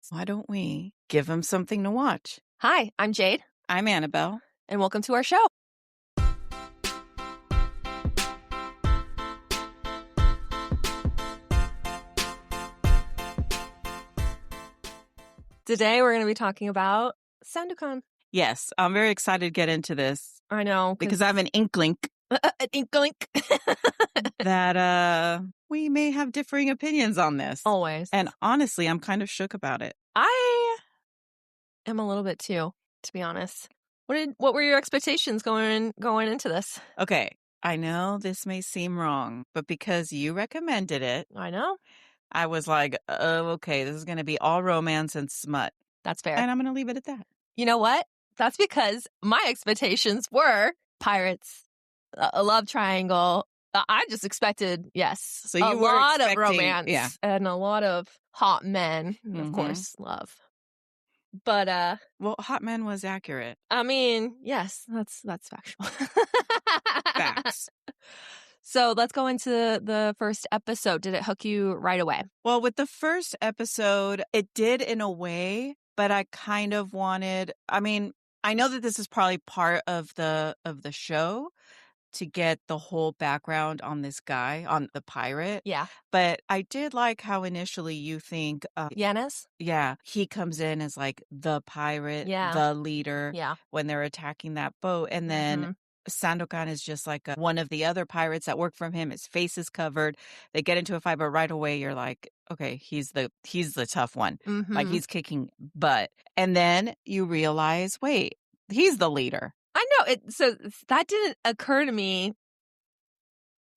Why don't we give them something to watch? Hi, I'm Jade, I'm Annabelle. and welcome to our show. Today we're going to be talking about Sandokan. Yes, I'm very excited to get into this I know. because I have an inkling An inkling. that we may have differing opinions on this. Always. And honestly, I'm kind of shook about it. I am a little bit too, to be honest. What were your expectations going into this? Okay, I know this may seem wrong, but because you recommended it, I know. I was like, oh, okay, this is going to be all romance and smut. That's fair. And I'm going to leave it at that. You know what? That's because my expectations were pirates, a love triangle. I just expected, yes, So you a were lot of expecting- romance yeah. and a lot of hot men, and of Mhm. course, love. But Well, Hot Men was accurate. I mean, yes, that's factual. Facts. So let's go into the first episode. Did it hook you right away? Well, with the first episode, it did in a way, but I kind of wanted, I mean, I know that this is probably part of the show to get the whole background on this guy, on the pirate. Yeah. But I did like how initially you think, Yanis? yeah, he comes in as like the pirate, Yeah. the leader Yeah. when they're attacking that boat. And then Sandokan is just like one of the other pirates that work from him. His face is covered. They get into a fight, but right away you're like, okay, he's the tough one. Like he's kicking butt. And then you realize, wait, he's the leader. I know. So that didn't occur to me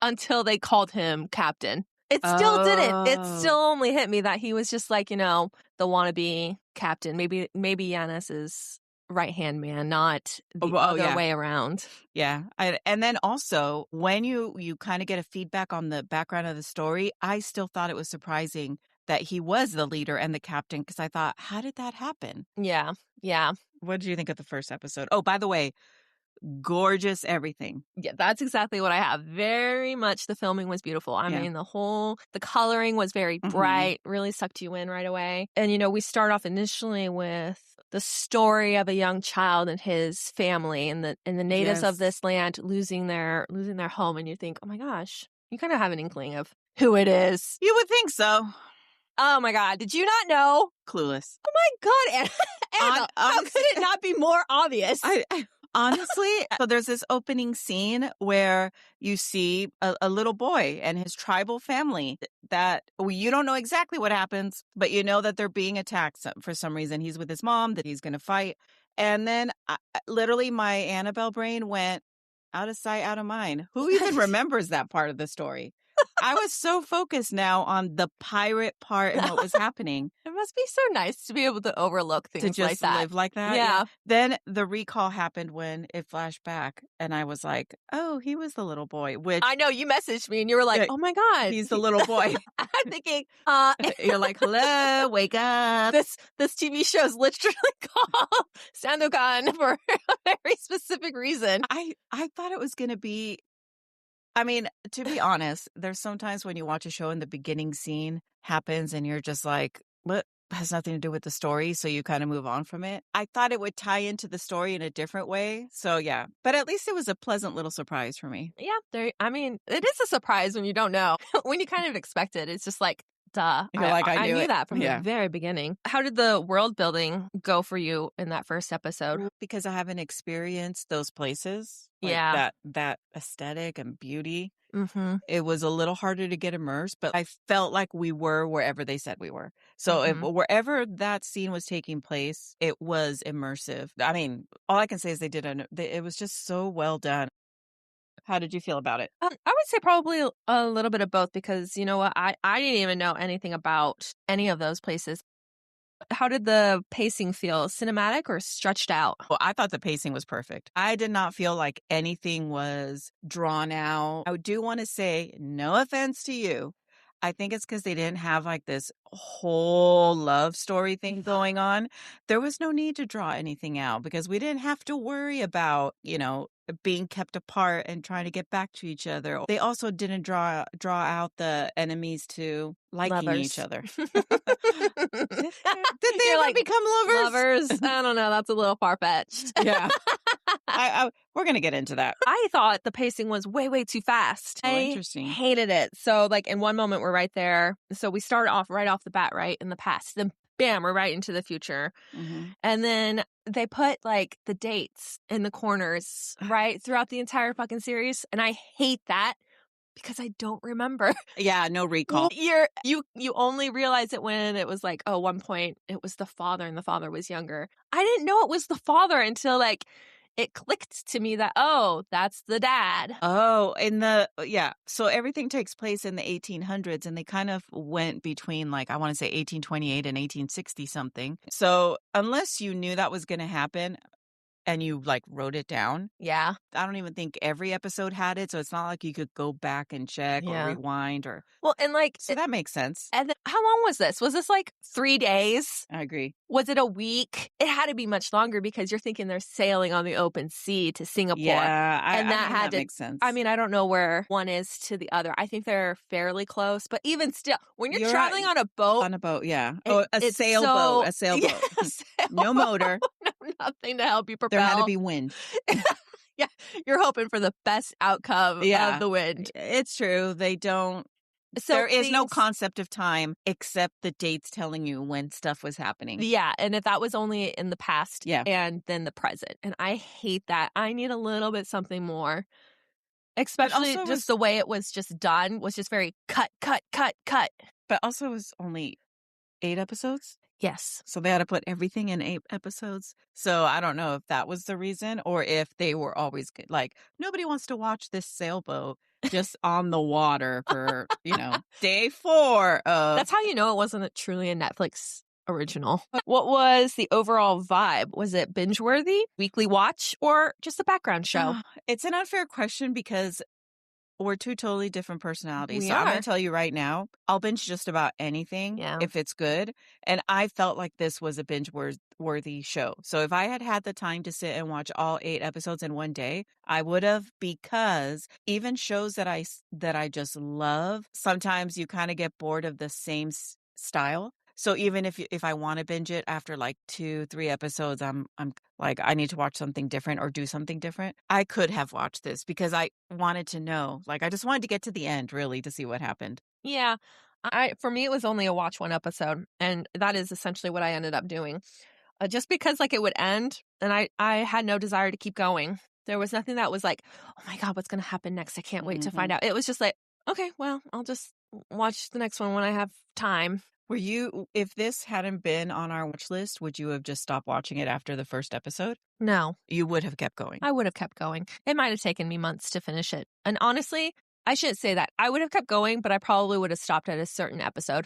until they called him captain. It still didn't. It still only hit me that he was just like, the wannabe captain. Maybe Yanis is right-hand man, not the other way around. Yeah. And then also, when you kind of get a feedback on the background of the story, I still thought it was surprising that he was the leader and the captain, because I thought, how did that happen? Yeah. Yeah. What did you think of the first episode? Oh, by the way, gorgeous everything. Yeah, that's exactly what I have. Very much the filming was beautiful. I mean, the coloring was very bright, really sucked you in right away. And, we start off initially with the story of a young child and his family and the natives of this land losing their home. And you think, oh my gosh, you kind of have an inkling of who it is. You would think so. Oh my God. Did you not know? Clueless. Oh my God. Anna, how could it not be more obvious? Honestly, so there's this opening scene where you see a little boy and his tribal family that you don't know exactly what happens, but you know that they're being attacked for some reason. He's with his mom, that he's going to fight. And then literally my Annabelle brain went out of sight, out of mind. Who even remembers that part of the story? I was so focused now on the pirate part and what was happening. It must be so nice to be able to overlook things To just like that. live like that. Yeah. Then the recall happened when it flashed back, and I was like, oh, he was the little boy, which I know, you messaged me and you were like, oh my God. he's the little boy. I'm thinking, You're like, hello, wake up. This TV show is literally called Sandokan for a very specific reason. I thought it was going to be, I mean, to be honest, there's sometimes when you watch a show and the beginning scene happens and you're just like, what? Has nothing to do with the story, so you kind of move on from it. I thought it would tie into the story in a different way. So yeah, but at least it was a pleasant little surprise for me. Yeah, it is a surprise when you don't know. When you kind of expect it, it's just like, duh. You're like, I knew knew that from the very beginning. How did the world building go for you in that first episode? Because I haven't experienced those places. Yeah. That aesthetic and beauty. Mm-hmm. It was a little harder to get immersed, but I felt like we were wherever they said we were. So if wherever that scene was taking place, it was immersive. I mean, all I can say is it was just so well done. How did you feel about it? I would say probably a little bit of both, because you know what? I didn't even know anything about any of those places. How did the pacing feel? Cinematic or stretched out? Well, I thought the pacing was perfect. I did not feel like anything was drawn out. I do want to say, no offense to you, I think it's because they didn't have like this whole love story thing going on. There was no need to draw anything out because we didn't have to worry about, being kept apart and trying to get back to each other. They also didn't draw out the enemies to liking each Lovers. other. Did they You're ever like, become lovers? lovers? I don't know. That's a little far-fetched. Yeah. We're gonna get into that. I thought the pacing was way, way too fast. Oh, I interesting. hated it. So, like, in one moment, we're right there. So we start off right off the bat, right in the past. Then, bam, we're right into the future. Mhm. And then they put, like, the dates in the corners, right, throughout the entire fucking series. And I hate that because I don't remember. Yeah, no recall. You only realize it when it was like, oh, one point it was the father and the father was younger. I didn't know it was the father until like it clicked to me that, oh, that's the dad. Oh, yeah. So everything takes place in the 1800s, and they kind of went between, like, I want to say 1828 and 1860 something. So unless you knew that was going to happen and you like wrote it down, Yeah. I don't even think every episode had it. So it's not like you could go back and check or Yeah. rewind or. Well, and like, So that makes sense. and then how long was this? Was this like 3 days? I agree. Was it a week? It had to be much longer because you're thinking they're sailing on the open sea to Singapore. Yeah, and that I mean, had that to makes sense. I mean, I don't know where one is to the other. I think they're fairly close, but even still, when you're traveling on a boat, yeah. A it's sailboat, so a sailboat. Yeah, No motor. no, nothing to help you There had to propel. be wind. Yeah, you're hoping for the best outcome of the wind. It's true. They don't. So There is no things- concept of time except the dates telling you when stuff was happening. Yeah, and if that was only in the past Yeah. and then the present. And I hate that. I need a little bit something more. Especially also just was- the way it was just done was just very cut, cut, cut, cut. But also it was only 8 episodes. Yes. So they had to put everything in 8 episodes. So I don't know if that was the reason or if they were always good. Like, nobody wants to watch this sailboat just on the water for, day 4 of. That's how you know it wasn't truly a Netflix original. What was the overall vibe? Was it binge worthy, weekly watch, or just a background show? It's an unfair question because we're 2 totally different personalities. We So I'm going are. to tell you right now, I'll binge just about anything if it's good. And I felt like this was a binge worthy show. So if I had had the time to sit and watch all 8 episodes in one day, I would have, because even shows that I just love, sometimes you kind of get bored of the same style. So even if I want to binge it after like 2-3 episodes, I'm like, I need to watch something different or do something different. I could have watched this because I wanted to know. Like, I just wanted to get to the end, really, to see what happened. Yeah. For me, it was only a watch one episode, and that is essentially what I ended up doing. Just because like it would end, and I had no desire to keep going. There was nothing that was like, oh my God, what's going to happen next? I can't wait to find out. It was just like, okay, well, I'll just watch the next one when I have time. If this hadn't been on our watch list, would you have just stopped watching it after the first episode? No. You would have kept going. I would have kept going. It might have taken me months to finish it. And honestly, I shouldn't say that. I would have kept going, but I probably would have stopped at a certain episode.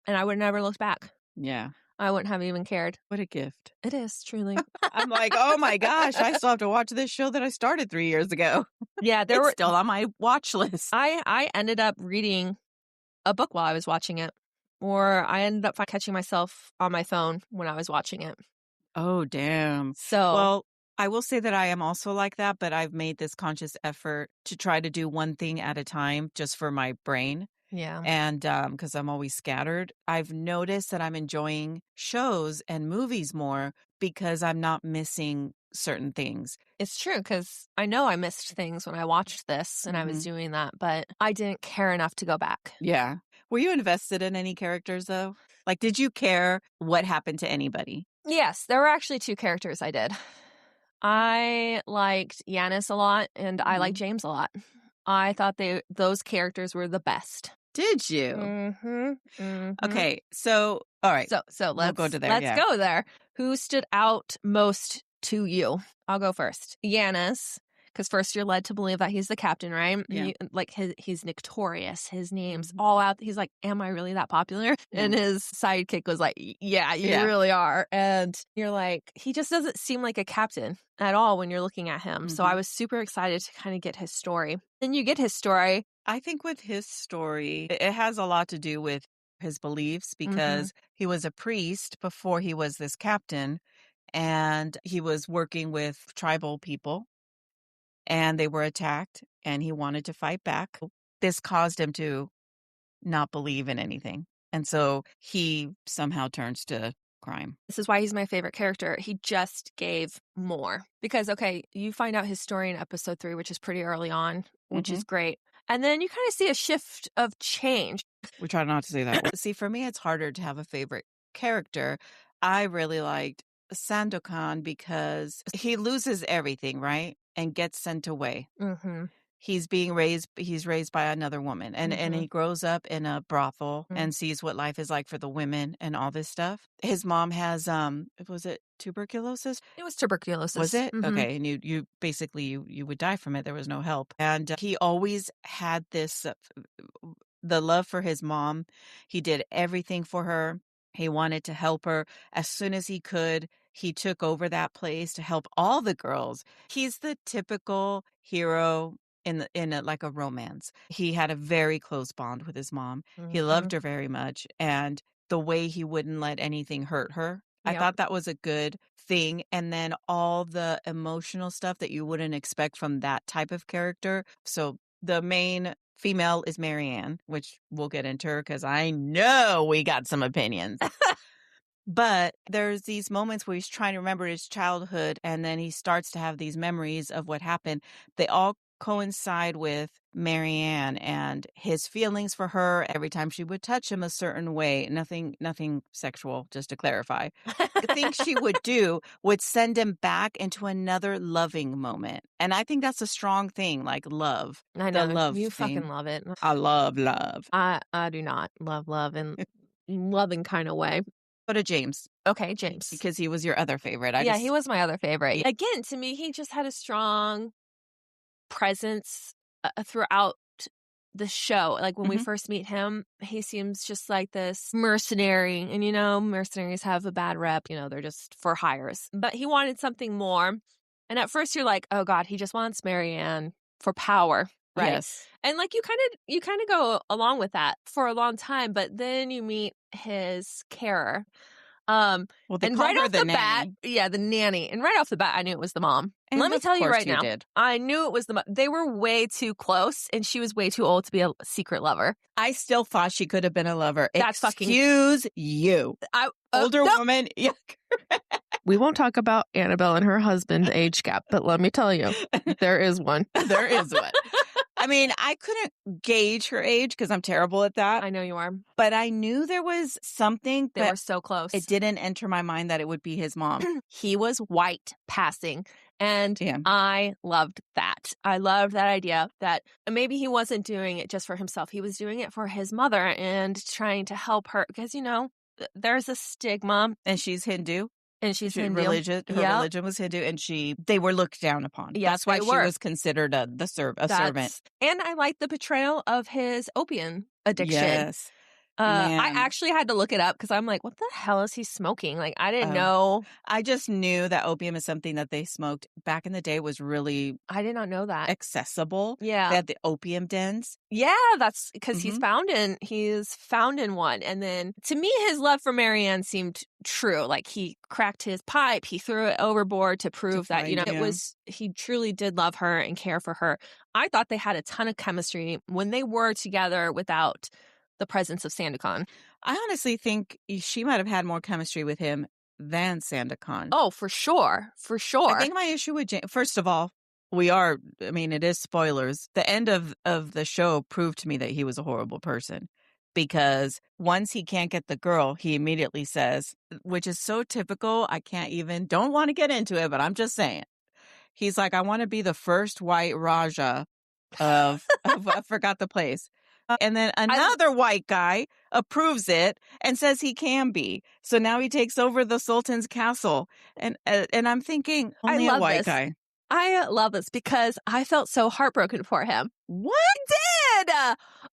And I would have never looked back. Yeah. I wouldn't have even cared. What a gift. It is, truly. I'm like, oh my gosh, I still have to watch this show that I started 3 years ago. Yeah, It's still on my watch list. I ended up reading a book while I was watching it. Or I ended up catching myself on my phone when I was watching it. Oh, damn. So, well, I will say that I am also like that, but I've made this conscious effort to try to do one thing at a time just for my brain. Yeah. And because I'm always scattered, I've noticed that I'm enjoying shows and movies more because I'm not missing certain things. It's true, because I know I missed things when I watched this and I was doing that, but I didn't care enough to go back. Yeah. Were you invested in any characters, though? Like, did you care what happened to anybody? Yes, there were actually 2 characters I did. I liked Yanis a lot, and I liked James a lot. I thought those characters were the best. Did you? Mm-hmm. Okay, so, all right. So We'll let's go to there, Let's yeah. go there. Who stood out most to you? I'll go first. Yanis, because first you're led to believe that he's the captain, right? Yeah. He's notorious. His name's all out. He's like, am I really that popular? Yeah. And his sidekick was like, yeah, you really are. And you're like, he just doesn't seem like a captain at all when you're looking at him. So I was super excited to kind of get his story. Then you get his story. I think with his story, it has a lot to do with his beliefs because he was a priest before he was this captain, and he was working with tribal people. and they were attacked, and he wanted to fight back. This caused him to not believe in anything, and so he somehow turns to crime. This is why he's my favorite character. He just gave more. Because, okay, you find out his story in episode 3, which is pretty early on, which is great. And then you kind of see a shift of change. We try not to say that. See, for me, it's harder to have a favorite character. I really liked Sandokan because he loses everything, right? And gets sent away. Mm-hmm. He's raised by another woman, and he grows up in a brothel and sees what life is like for the women and all this stuff. His mom has was it tuberculosis? It was tuberculosis. Was it? Okay, and you basically you would die from it. There was no help. And he always had this the love for his mom. He did everything for her. He wanted to help her as soon as he could. He took over that place to help all the girls. He's the typical hero in a, like a romance. He had a very close bond with his mom. He loved her very much, and the way he wouldn't let anything hurt her. I thought that was a good thing. And then all the emotional stuff that you wouldn't expect from that type of character. So the main female is Marianne, which we'll get into her because I know we got some opinions. But there's these moments where he's trying to remember his childhood, and then he starts to have these memories of what happened. They all coincide with Marianne and his feelings for her every time she would touch him a certain way. Nothing sexual, just to clarify. The things she would do would send him back into another loving moment. And I think that's a strong thing, like love. I know. The love You thing. fucking love it. I love love. I do not love in loving kind of way. Go to James. Okay, James. Because he was your other favorite. He was my other favorite. Again, to me, he just had a strong presence throughout the show. Like when we first meet him, he seems just like this mercenary. And, mercenaries have a bad rep. They're just for hires. But he wanted something more. And at first you're like, oh God, he just wants Marianne for power. Right. Yes. And like you kind of go along with that for a long time, but then you meet his carer. Well, they and call right her off the the nanny. bat, the nanny. And right off the bat, I knew it was the mom. And Let me of tell you course right you now, did. I knew it was the mom. They were way too close, and she was way too old to be a secret lover. I still thought she could have been a lover. That's Excuse you. Older woman. Yeah. We won't talk about Annabelle and her husband's age gap, but let me tell you, there is one. There is one. I mean, I couldn't gauge her age because I'm terrible at that. I know you are. But I knew there was something. They were so close. It didn't enter my mind that it would be his mom. He was white passing. And Yeah. I loved that. I loved that idea that maybe he wasn't doing it just for himself. He was doing it for his mother and trying to help her because, there's a stigma. And she's Hindu. And she's Hindu. Her religion was Hindu, and they were looked down upon. Yes, that's why they she were. was considered a servant. And I like the portrayal of his opium addiction. Yes. I actually had to look it up because I'm like, what the hell is he smoking? Like, I didn't know. I just knew that opium is something that they smoked back in the day was really I did not know that. accessible. Yeah. They had the opium dens. Yeah, that's because he's found in one. And then to me, his love for Marianne seemed true. Like he cracked his pipe, he threw it overboard to prove that, he truly did love her and care for her. I thought they had a ton of chemistry when they were together without the presence of Sandokan. I honestly think she might have had more chemistry with him than Sandokan. Oh, for sure. For sure. I think my issue with James, first of all, it is spoilers. The end of the show proved to me that he was a horrible person because once he can't get the girl, he immediately says, which is so typical, don't want to get into it, but I'm just saying. He's like, I want to be the first white Raja of I forgot the place. And then another white guy approves it and says he can be. So now he takes over the Sultan's castle. And I'm thinking, only a white guy. I love this because I felt so heartbroken for him. What?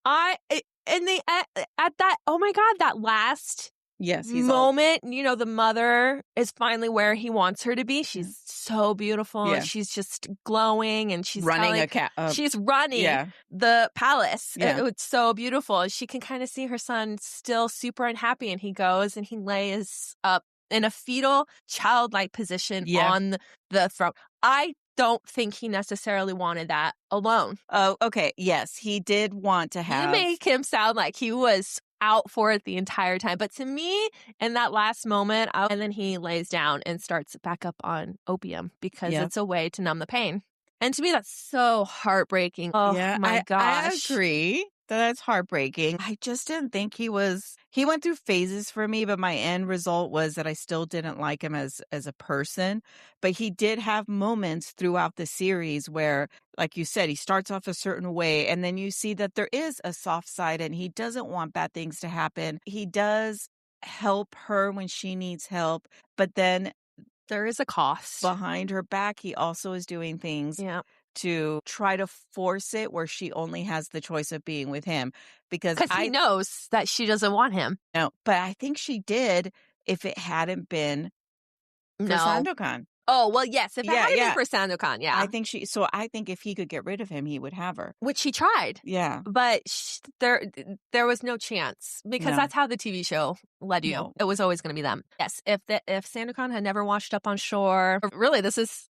I did. And they at that, oh my God, that last moment, the mother is finally where he wants her to be. She's so beautiful and she's just glowing and she's running she's running the palace. Yeah. It's so beautiful. She can kind of see her son still super unhappy and he goes and he lays up in a fetal childlike position on the throne. I don't think he necessarily wanted that alone. Oh, okay. Yes, he did want to You have. make him sound like he was out for it the entire time. But to me, in that last moment, and then he lays down and starts back up on opium because Yep. it's a way to numb the pain. And to me, that's so heartbreaking. Oh Yeah, my I gosh. agree. That's heartbreaking. I just didn't think he went through phases for me, but my end result was that I still didn't like him as a person. But he did have moments throughout the series where, like you said, he starts off a certain way, and then you see that there is a soft side and he doesn't want bad things to happen. He does help her when she needs help, but then There is a cost. behind her back, he also is doing things Yeah. to try to force it where she only has the choice of being with him. Because Because he I knows that she doesn't want him. know, but I think she did if it hadn't been for No. Sandokan. Oh, well, yes. If it Yeah, hadn't been yeah. for Sandokan, yeah. I think if he could get rid of him, he would have her. Which he tried. Yeah. But there was no chance because No. that's how the TV show led you. No. It was always going to be them. Yes, if Sandokan had never washed up on shore, really, this is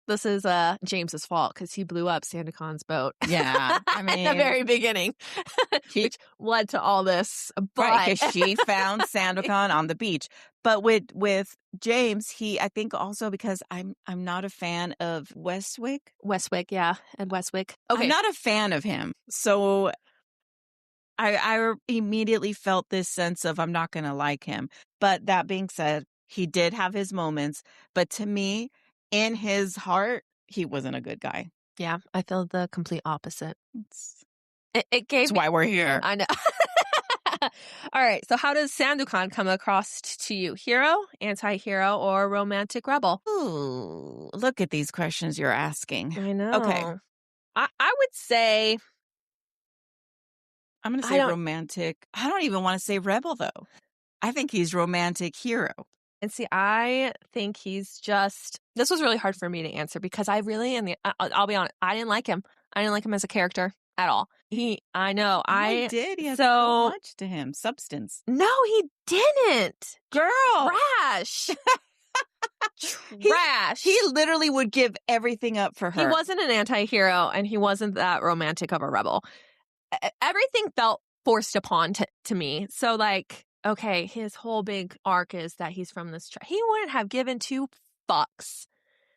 James's fault because he blew up Sandokan's boat. Yeah. I at mean, the very beginning, which led to all this. right, But because she found Sandokan on the beach. But with James, I think also because I'm not a fan of Westwick. Westwick, yeah, and Westwick. I'm Okay, not a fan of him. So I immediately felt this sense of I'm not going to like him. But that being said, he did have his moments. But to me, in his heart, he wasn't a good guy. yeah, I feel the complete opposite. It's It gave That's why we're here. I know. All right. So, how does Sandokan come across to you? Hero, anti-hero, or romantic rebel? Ooh, look at these questions you're asking. I know. Okay, I would say I'm going to I say don't. romantic. I don't even want to say rebel, though. I think he's romantic hero. And see, I think he's just. This was really hard for me to answer because I really, I'll be honest, I didn't like him. I didn't like him as a character at all. I know. I did. He had so much to him. Substance. No, he didn't. Girl. Trash. Trash. He literally would give everything up for her. He wasn't an anti-hero and he wasn't that romantic of a rebel. Everything felt forced upon to me. So like, okay, his whole big arc is that he's from this tribe. He wouldn't have given two fucks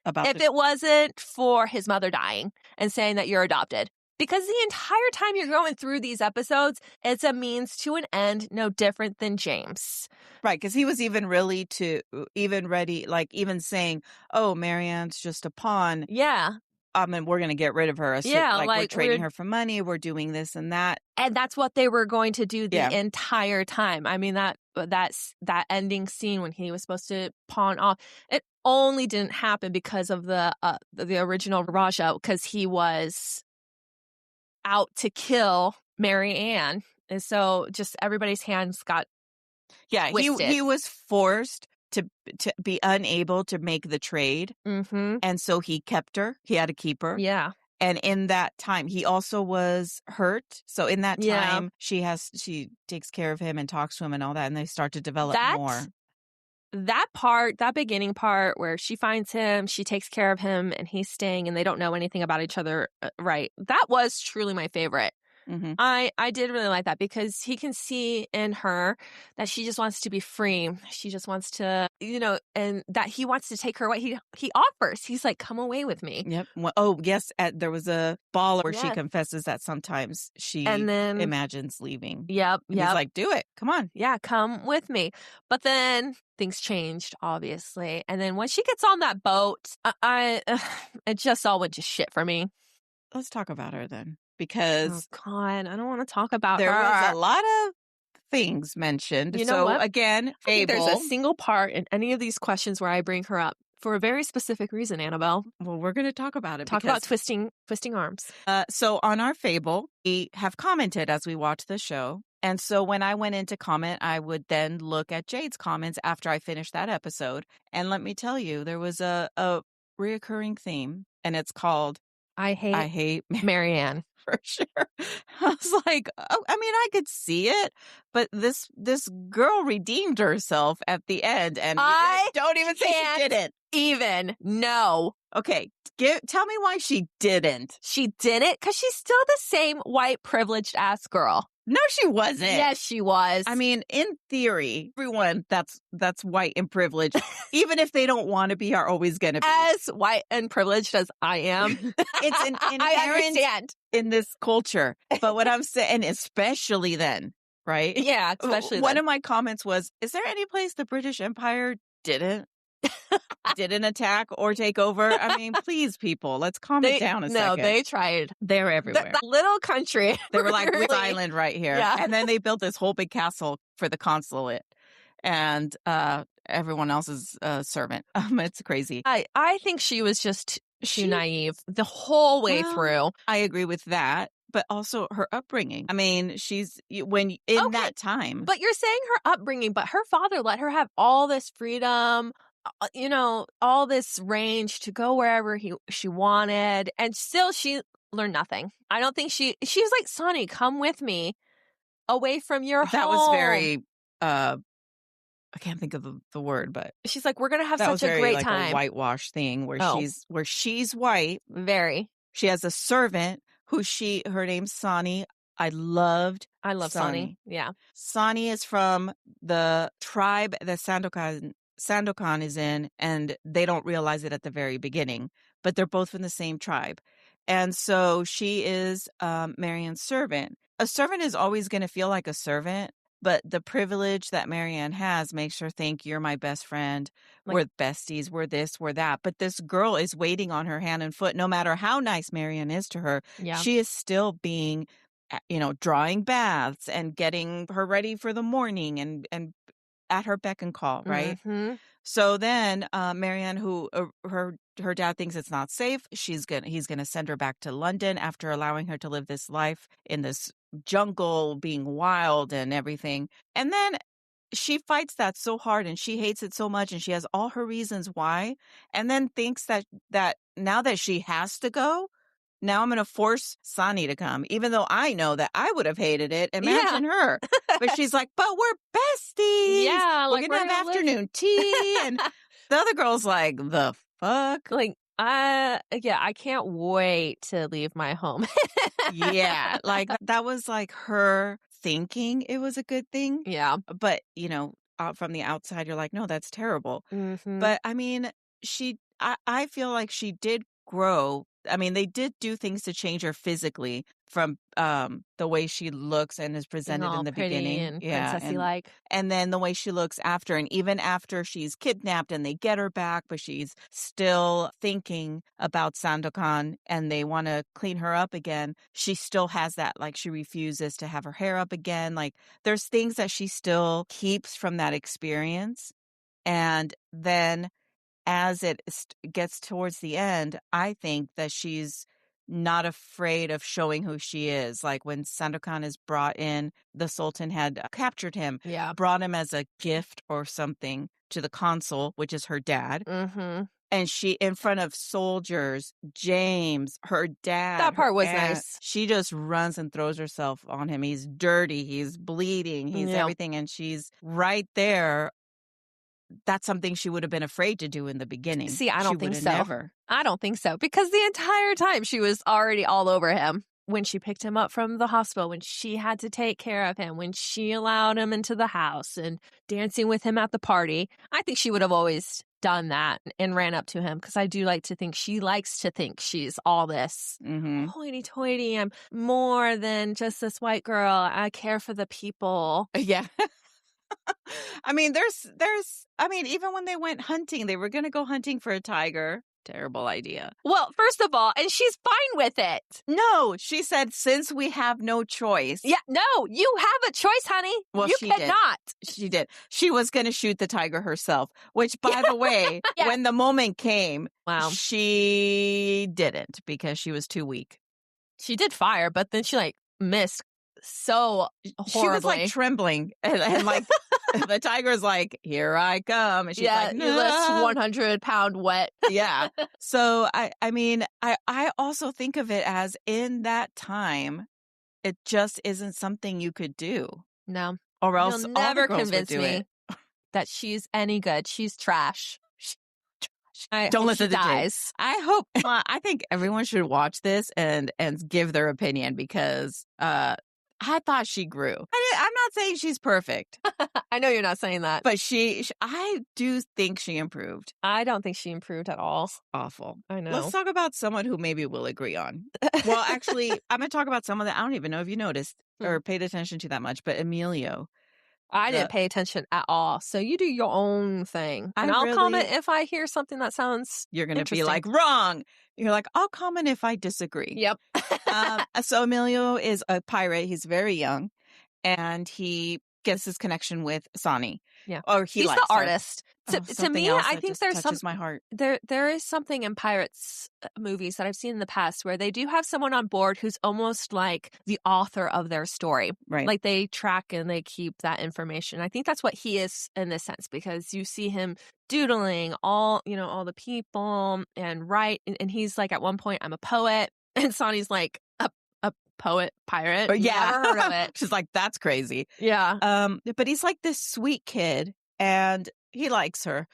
about if it wasn't for his mother dying and saying that you're adopted. Because the entire time you're going through these episodes, it's a means to an end, no different than James. Right, because he was even ready, like even saying, oh, Marianne's just a pawn. Yeah. And we're going to get rid of her. Yeah, like we're trading her for money. We're doing this and that. And that's what they were going to do the entire time. I mean, that ending scene when he was supposed to pawn off, it only didn't happen because of the original Raja, because he was out to kill Mary Ann. And so just everybody's hands got twisted. He was forced to be unable to make the trade. Mm-hmm. And so he kept her. He had to keep her. Yeah. And in that time, he also was hurt. So in that time, she takes care of him and talks to him and all that. And they start to develop more. That beginning part where she finds him, she takes care of him, and he's staying and they don't know anything about each other. Right. That was truly my favorite. Mm-hmm. I did really like that because he can see in her that she just wants to be free. She just wants to, and that he wants to take her away. He offers. He's like, come away with me. Yep. Well, oh, yes. There was a ball where she confesses that sometimes she imagines leaving. Yep. And he's like, do it. Come on. Yeah, come with me. But then things changed, obviously. And then when she gets on that boat, it just all went to shit for me. Let's talk about her then. Because God, I don't want to talk about her. There was a lot of things mentioned. You know what? Again, I think there's a single part in any of these questions where I bring her up for a very specific reason, Annabelle. Well, we're going to talk about it. Talk about twisting arms. So on our Fable, we have commented as we watch the show. And so when I went in to comment, I would then look at Jade's comments after I finished that episode. And let me tell you, there was a reoccurring theme, and it's called I I hate hate Marianne. for sure. I was like, oh, I mean, I could see it, but this girl redeemed herself at the end, and I don't even say she can't didn't. even. No. Okay, tell me why she didn't. She didn't because she's still the same white privileged ass girl. No, she wasn't. Yes, she was. I mean, in theory, everyone that's white and privileged, even if they don't want to be, are always going to be. As white and privileged as I am, It's an I inherent understand. in this culture. But what I'm saying, especially then, right? Yeah, especially One then. of my comments was, is there any place the British Empire didn't attack or take over? I mean, please, people, let's calm it down a No, second. they tried. They're everywhere. That little country. They were like, really, Rick Island right here. Yeah. And then they built this whole big castle for the consulate and everyone else's servant. It's crazy. I think she was just too She- naive the whole way Well, through. I agree with that. But also her upbringing. I mean, that time. But you're saying her upbringing, but her father let her have all this freedom, all this range to go wherever she wanted, and still she learned nothing. I don't think she was like, Sonny, come with me away from your home. That was very I can't think of the word, but she's like, we're gonna have that such was a very great like time. a whitewash thing where she's white. Very. She has a servant her name's Sani. I love Sonny. Yeah. Sani is from the tribe that Sandokan is in, and they don't realize it at the very beginning, but they're both from the same tribe. And so she is Marianne's servant. A servant is always going to feel like a servant, but the privilege that Marianne has makes her think, you're my best friend. We're besties. We're this, we're that. But this girl is waiting on her hand and foot. No matter how nice Marianne is to her, she is still being, drawing baths and getting her ready for the morning and at her beck and call, right? Mm-hmm. So then Marianne, who her dad thinks it's not safe, he's gonna send her back to London after allowing her to live this life in this jungle, being wild and everything. And then she fights that so hard and she hates it so much and she has all her reasons why, and then thinks that now that she has to go, now I'm going to force Sani to come, even though I know that I would have hated it. Imagine her. But she's like, but we're besties. Yeah, we're going to have afternoon tea. And the other girl's like, the fuck? Like, I can't wait to leave my home. Yeah, like that was like her thinking it was a good thing. Yeah. But, from the outside, you're like, no, that's terrible. Mm-hmm. But I mean, I feel like she did grow. I mean, they did do things to change her physically from the way she looks and is presented in the beginning. And princessy like. And then the way she looks after, and even after she's kidnapped and they get her back, but she's still thinking about Sandokan and they want to clean her up again. She still has that, like she refuses to have her hair up again. Like there's things that she still keeps from that experience. And then as it gets towards the end, I think that she's not afraid of showing who she is. Like when Sandokan is brought in, the Sultan had captured him, brought him as a gift or something to the consul, which is her dad. Mm-hmm. And she, in front of soldiers, James, her dad. That part was nice. She just runs and throws herself on him. He's dirty. He's bleeding. He's everything. And she's right there. That's something she would have been afraid to do in the beginning. See, I don't think so. Never. I don't think so. Because the entire time she was already all over him. When she picked him up from the hospital, when she had to take care of him, when she allowed him into the house and dancing with him at the party, I think she would have always done that and ran up to him. Because I do like to think she likes to think she's all this hoity-toity. I'm more than just this white girl. I care for the people. Yeah. I mean, even when they went hunting, they were going to go hunting for a tiger. Terrible idea. Well, first of all, and she's fine with it. No, she said, since we have no choice. Yeah, no, you have a choice, honey. Well, you cannot. She did. She was going to shoot the tiger herself, which, by the way, when the moment came, she didn't because she was too weak. She did fire, but then she missed so She was like horribly. trembling and like the tiger's like, here I come. And she's Yeah, like, you list no. 100-pound wet. Yeah. So I mean, I also think of it as in that time, it just isn't something you could do, No, or you'll else all the never girls would convince do it. me that she's any good. She's trash. I Don't hope she listen to Jake. dies. I hope I think everyone should watch this and give their opinion because I thought she grew. I'm not saying she's perfect, I know you're not saying that. but I do think she improved. I don't think she improved at all. Awful. I know. Let's talk about someone who maybe we'll agree on. Well, actually, I'm going to talk about someone that I don't even know if you noticed or paid attention to that much, but Emilio. I didn't pay attention at all. So you do your own thing. And I'll comment if I hear something that sounds You're going to be interesting. like, wrong. You're like, I'll comment if I disagree. Yep. So Emilio is a pirate. He's very young, and he gets his connection with Sonny. Yeah. Or he's the artist. To me, I think there's touches my heart. There is something in pirates movies that I've seen in the past where they do have someone on board who's almost like the author of their story. Right. Like they track and they keep that information. I think that's what he is in this sense, because you see him doodling all the people and write, and he's like, at one point, I'm a poet, and Sonny's like, a poet pirate. But yeah, never heard of it. She's like, that's crazy. Yeah. But he's like this sweet kid, and he likes her,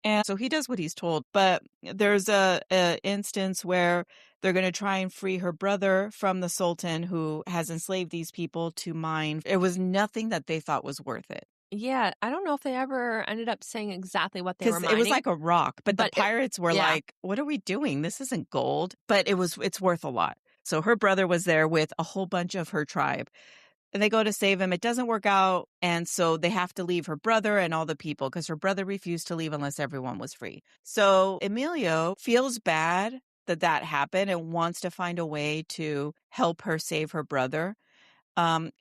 and so he does what he's told. But there's a instance where they're going to try and free her brother from the Sultan, who has enslaved these people to mine. It was nothing that they thought was worth it. Yeah, I don't know if they ever ended up saying exactly what they were mining. It was like a rock, but the pirates were like, what are we doing? This isn't gold. But it's worth a lot. So her brother was there with a whole bunch of her tribe. And they go to save him. It doesn't work out. And so they have to leave her brother and all the people because her brother refused to leave unless everyone was free. So Emilio feels bad that happened and wants to find a way to help her save her brother.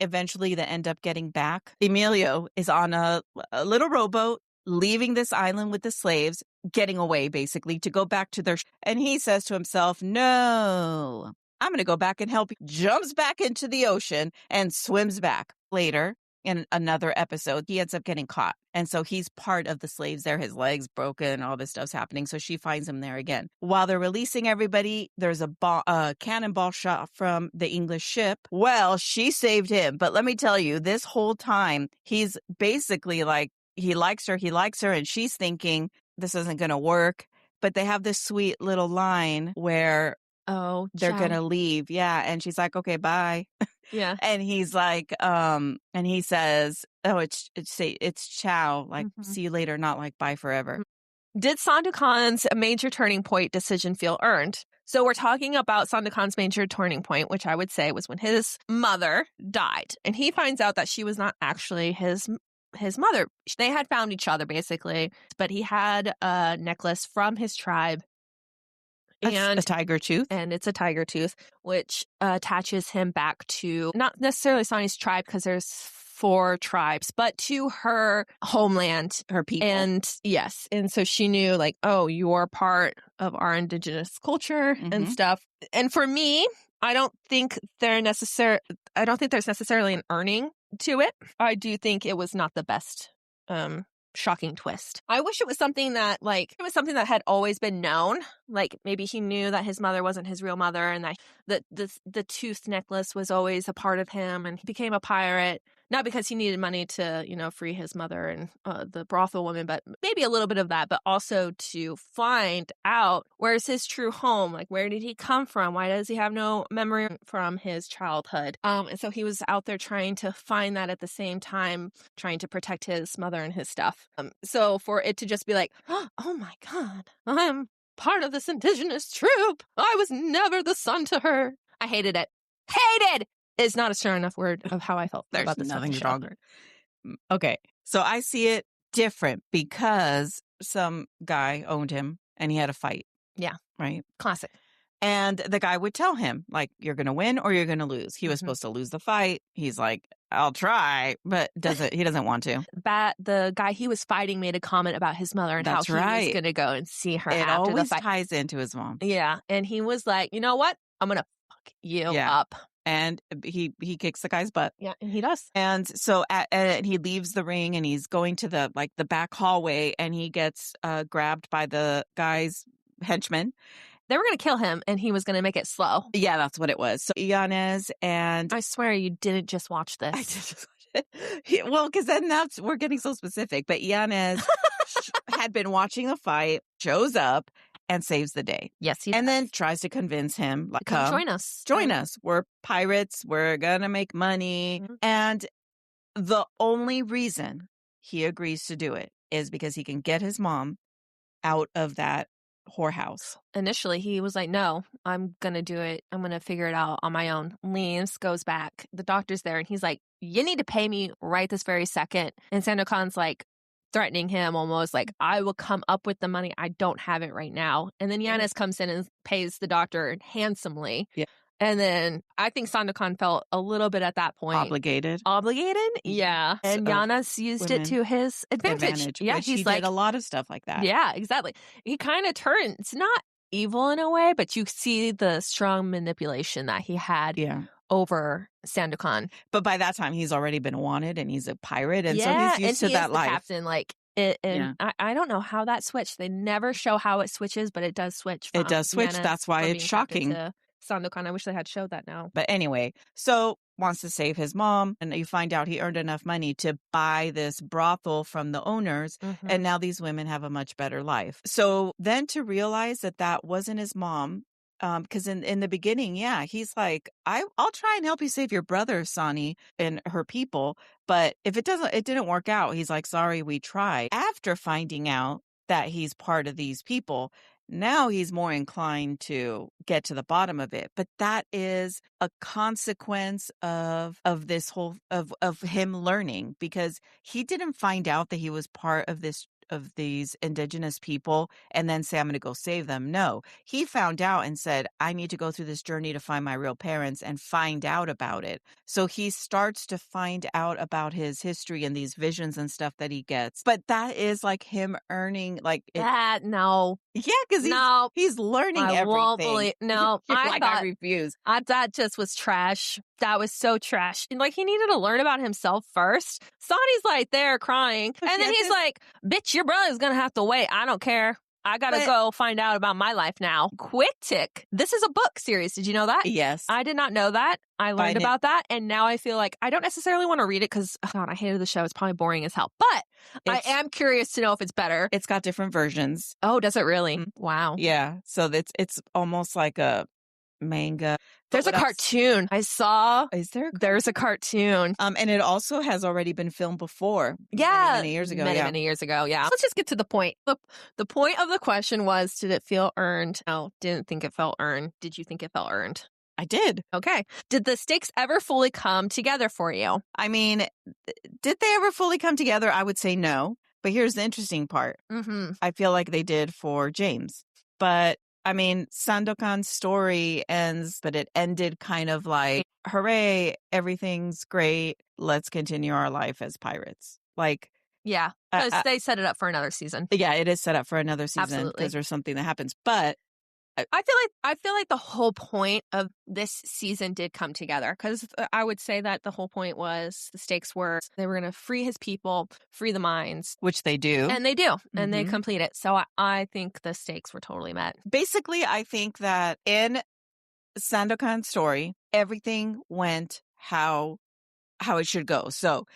Eventually, they end up getting back. Emilio is on a little rowboat, leaving this island with the slaves, getting away, basically, to go back to their... And he says to himself, no, I'm going to go back and help. Jumps back into the ocean and swims back. Later, in another episode, he ends up getting caught. And so he's part of the slaves there. His leg's broken, all this stuff's happening. So she finds him there again. While they're releasing everybody, there's a cannonball shot from the English ship. Well, she saved him. But let me tell you, this whole time, he's basically like, he likes her, and she's thinking, this isn't going to work. But they have this sweet little line where they're going to leave. Yeah. And she's like, okay, bye. Yeah. And he's like, and he says, oh, it's ciao. Like, see you later, not like bye forever. Did Sandokan's major turning point decision feel earned? So we're talking about Sandokan's major turning point, which I would say was when his mother died. And he finds out that she was not actually his mother. They had found each other, basically. But he had a necklace from his tribe. And a tiger tooth. And it's a tiger tooth, which attaches him back to not necessarily Sonny's tribe, because there's 4 tribes, but to her homeland. Her people. And yes. And so she knew, like, oh, you're part of our indigenous culture and stuff. And for me, I don't think there's necessarily an earning to it. I do think it was not the best shocking twist. I wish it was something that had always been known. Like maybe he knew that his mother wasn't his real mother, and that the tooth necklace was always a part of him, and he became a pirate. Not because he needed money to, free his mother and the brothel woman, but maybe a little bit of that, but also to find out where's his true home. Like, where did he come from? Why does he have no memory from his childhood? And so he was out there trying to find that at the same time, trying to protect his mother and his stuff. So for it to just be like, oh my God, I'm part of this indigenous troop. I was never the son to her. I hated it. Hated! Is not a strong enough word of how I felt about this. There's nothing stronger. Okay, so I see it different because some guy owned him and he had a fight. Yeah. Right? Classic. And the guy would tell him, like, you're going to win or you're going to lose. He was supposed to lose the fight. He's like, I'll try, but he doesn't want to. The guy he was fighting made a comment about his mother and how he was going to go and see her after the fight. It always ties into his mom. Yeah. And he was like, you know what? I'm going to fuck you up. and he kicks the guy's butt. Yeah, and he does. And so and he leaves the ring and he's going to the back hallway and he gets grabbed by the guy's henchman. They were going to kill him, and he was going to make it slow. Yeah, that's what it was. So Yanez and I swear you didn't just watch this. I did just watch it. Well, because then we're getting so specific. But Yanez had been watching the fight, shows up, and saves the day. Yes, he and does. then tries to convince him, like, Come join us. Join us. We're pirates. We're gonna make money. Mhm. And the only reason he agrees to do it is because he can get his mom out of that whorehouse. Initially, he was like, no, I'm going to do it. I'm going to figure it out on my own. Leaves, goes back. The doctor's there, and he's like, you need to pay me right this very second. And Sandokan's like threatening him almost like, I will come up with the money. I don't have it right now. And then Yanez comes in and pays the doctor handsomely. Yeah. And then I think Sandokan felt a little bit at that point. Obligated? Yeah. And Yanez used it to his advantage. Yeah, he's he like, did a lot of stuff like that. Yeah, exactly. He kind of turns, not evil in a way, but you see the strong manipulation that he had over Sandokan. But by that time, he's already been wanted and he's a pirate. And so he's used to he that is the life. Captain, like, I don't know how that switched. They never show how it switches, but it does switch. It does switch. Yanez That's why it's shocking. Sandokan. I wish they had showed that now. But anyway, so wants to save his mom, and you find out he earned enough money to buy this brothel from the owners, and now these women have a much better life. So then to realize that wasn't his mom, because in the beginning, he's like, I'll try and help you save your brother, Sonny, and her people, but if it didn't work out, he's like, sorry, we tried. After finding out that he's part of these people, now he's more inclined to get to the bottom of it. But that is a consequence of this whole of him learning, because he didn't find out that he was part of these indigenous people and then say, I'm going to go save them. No, he found out and said, I need to go through this journey to find my real parents and find out about it. So he starts to find out about his history and these visions and stuff that he gets. But that is like him earning no. Yeah, because he's learning everything. Won't believe, no, I refuse. That just was trash. That was so trash. And like, he needed to learn about himself first. Sonny's like there crying. And then he's like, bitch, your brother's going to have to wait. I don't care. I got to go find out about my life now. Quick Tick. This is a book series. Did you know that? Yes. I did not know that. I learned about that. And now I feel like I don't necessarily want to read it because, God, I hated the show. It's probably boring as hell. But I am curious to know if it's better. It's got different versions. Oh, does it really? Mm-hmm. Wow. Yeah. So it's almost like a manga. There's a cartoon. I saw. Is there? There's a cartoon. And it also has already been filmed before. Yeah. Many years ago. Many years ago. Yeah. Let's just get to the point. The point of the question was, did it feel earned? No, didn't think it felt earned. Did you think it felt earned? I did. Okay. Did the stakes ever fully come together for you? I mean, did they ever fully come together? I would say no. But here's the interesting part. Mm-hmm. I feel like they did for James. But I mean, Sandokan's story ends, but it ended kind of like, hooray, everything's great. Let's continue our life as pirates. Like, yeah, because they set it up for another season. Yeah, it is set up for another season. Absolutely. Because there's something that happens. But I feel like the whole point of this season did come together, because I would say that the whole point was the stakes were they were going to free his people, free the mines, which they do, and they do, and they complete it. So I think the stakes were totally met. Basically, I think that in Sandokan's story, everything went how it should go. So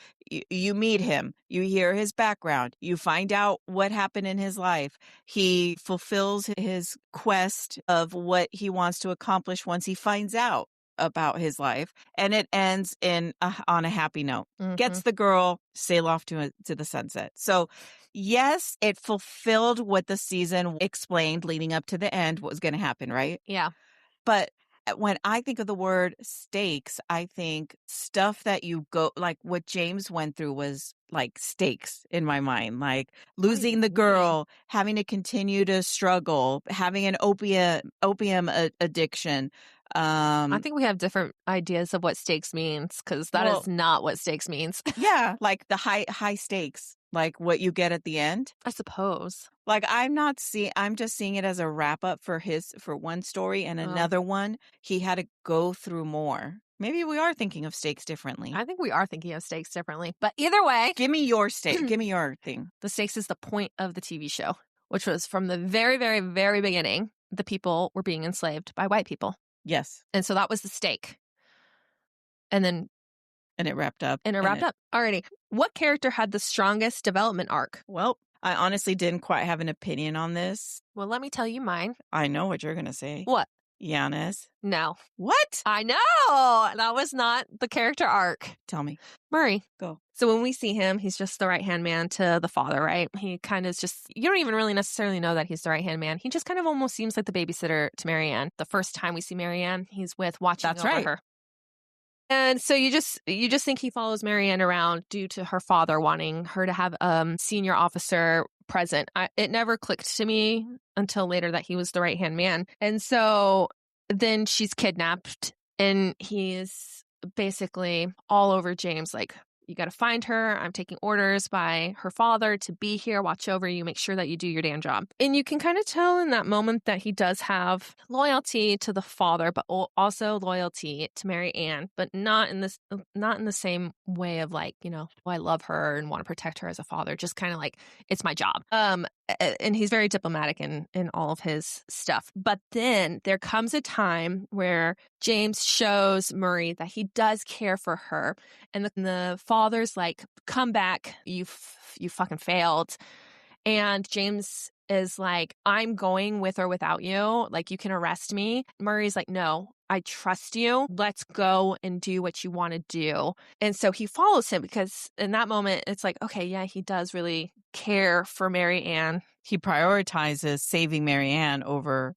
you meet him, you hear his background, you find out what happened in his life. He fulfills his quest of what he wants to accomplish once he finds out about his life, and it ends on a happy note. Gets the girl, sail off to the sunset. So yes, it fulfilled what the season explained leading up to the end what was going to happen, right? Yeah. But when I think of the word stakes, I think stuff that you go, like what James went through was like stakes in my mind, like losing the girl, having to continue to struggle, having an opium addiction. I think we have different ideas of what stakes means, because that is not what stakes means. Yeah, like the high stakes, like what you get at the end. I suppose. Like I'm just seeing it as a wrap up for one story, and another one he had to go through more. Maybe we are thinking of steaks differently. I think we are thinking of stakes differently. But either way, Give me your steak. Give me your thing. the stakes is the point of the TV show, which was from the very, very, very beginning, the people were being enslaved by white people. Yes. And so that was the stake. And then And it wrapped up. it wrapped up. Alrighty. What character had the strongest development arc? Well, I honestly didn't quite have an opinion on this. Well, let me tell you mine. I know what you're going to say. What? Giannis. No. What? I know. That was not the character arc. Tell me. Murray. Go. So when we see him, he's just the right-hand man to the father, right? He kind of just, you don't even really necessarily know that he's the right-hand man. He just kind of almost seems like the babysitter to Marianne. The first time we see Marianne, he's watching That's over right. her. And so you just think he follows Marianne around due to her father wanting her to have a senior officer present. It never clicked to me until later that he was the right-hand man. And so then she's kidnapped and he's basically all over James, like, you got to find her. I'm taking orders by her father to be here, watch over you, make sure that you do your damn job. And you can kind of tell in that moment that he does have loyalty to the father, but also loyalty to Mary Ann, but not in the same way of like, oh, I love her and want to protect her as a father. Just kind of like, it's my job. And he's very diplomatic in all of his stuff. But then there comes a time where James shows Murray that he does care for her. And the father's like, come back, you fucking failed. And James is like, I'm going with or without you. Like, you can arrest me. Murray's like, no, I trust you. Let's go and do what you want to do. And so he follows him because in that moment, it's like, okay, yeah, he does really care for Mary Ann. He prioritizes saving Mary Ann over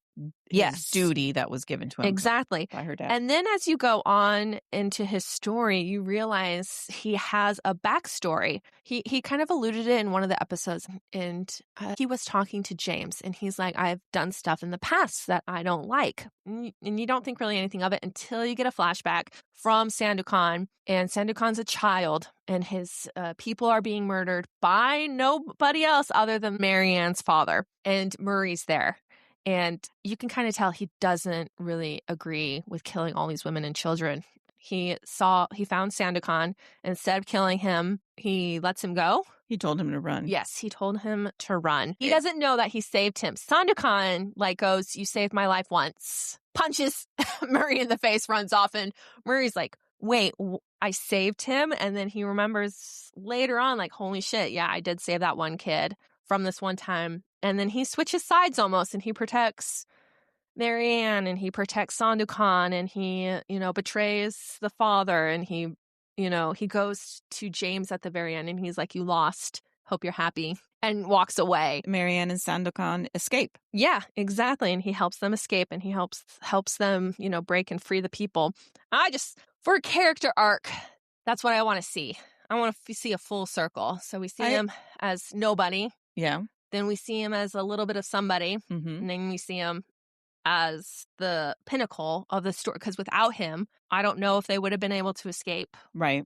his duty that was given to him. Exactly. By her dad. And then as you go on into his story, you realize he has a backstory. He kind of alluded it in one of the episodes, and he was talking to James, and he's like, I've done stuff in the past that I don't like. And you don't think really anything of it until you get a flashback from Sandokan, and Sandokan's a child, and his people are being murdered by nobody else other than Marianne's father, and Murray's there. And you can kind of tell he doesn't really agree with killing all these women and children. He found Sandokan. Instead of killing him, he lets him go. He told him to run. Yes, he told him to run. He doesn't know that he saved him. Sandokan goes, you saved my life once. Punches Murray in the face, runs off, and Murray's like, wait, I saved him? And then he remembers later on, like, holy shit, yeah, I did save that one kid from this one time. And then he switches sides almost, and he protects Marianne, and he protects Sandokan, and he, betrays the father, and he goes to James at the very end, and he's like, you lost. Hope you're happy. And walks away. Marianne and Sandokan escape. Yeah, exactly. And he helps them escape, and he helps them, break and free the people. For a character arc, that's what I want to see. I want to see a full circle. So we see him as nobody. Yeah. Then we see him as a little bit of somebody. Mm-hmm. And then we see him as the pinnacle of the story. Because without him, I don't know if they would have been able to escape. Right.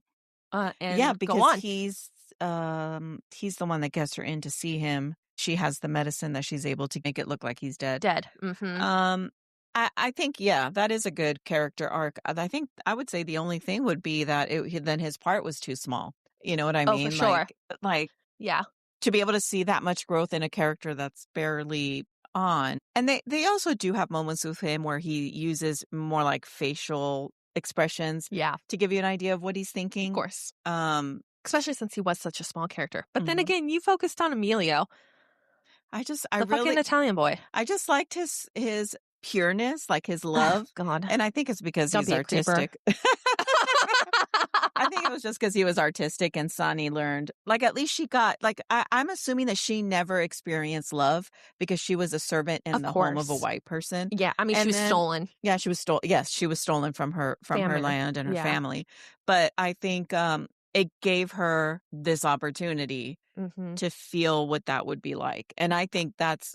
And because go on. he's the one that gets her in to see him. She has the medicine that she's able to make it look like he's dead. Mm-hmm. I think, yeah, that is a good character arc. I think I would say the only thing would be that then his part was too small. You know what I mean? Oh, for sure. Like, yeah. To be able to see that much growth in a character that's barely on. And they also do have moments with him where he uses more like facial expressions. Yeah. To give you an idea of what he's thinking. Of course. Especially since he was such a small character. But then again, you focused on Emilio. Fucking Italian boy. I just liked his pureness, like his love. God. And I think it's because Don't he's be artistic. I think it was just because he was artistic and Sonny learned. Like, at least she got, like, I'm assuming that she never experienced love because she was a servant in the home of a white person. Yeah, I mean, she was stolen. Yeah, she was stolen. Yes, she was stolen from her land and her family. But I think it gave her this opportunity to feel what that would be like. And I think that's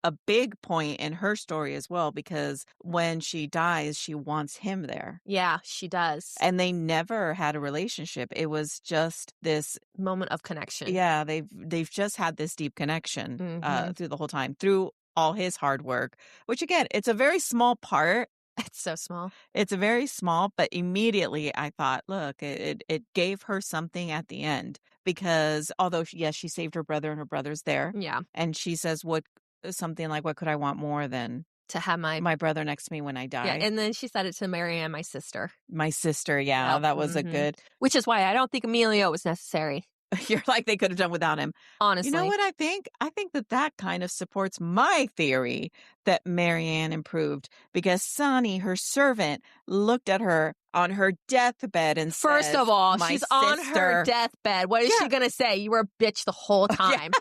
a big point in her story as well, because when she dies, she wants him there. Yeah, she does. And they never had a relationship. It was just this moment of connection. Yeah, they've just had this deep connection through the whole time, through all his hard work, which again, it's a very small part It's so small. It's very small, but immediately I thought, look, it gave her something at the end because although yes, she saved her brother and her brother's there, Yeah. and she says what something like, "What could I want more than To have my brother next to me when I yeah, die?" and then she said it to Marianne, my sister. My sister, yeah, Yep. that was a good. Which is why I don't think Emilio was necessary, You're like they could have done without him. You know honestly. what I think? I think that that kind of supports my theory that Marianne improved because Sonny, her servant, looked at her on her deathbed and First of says, all, "My she's on her sister." deathbed. What is she Yeah, gonna say? You were a bitch the whole yeah. time.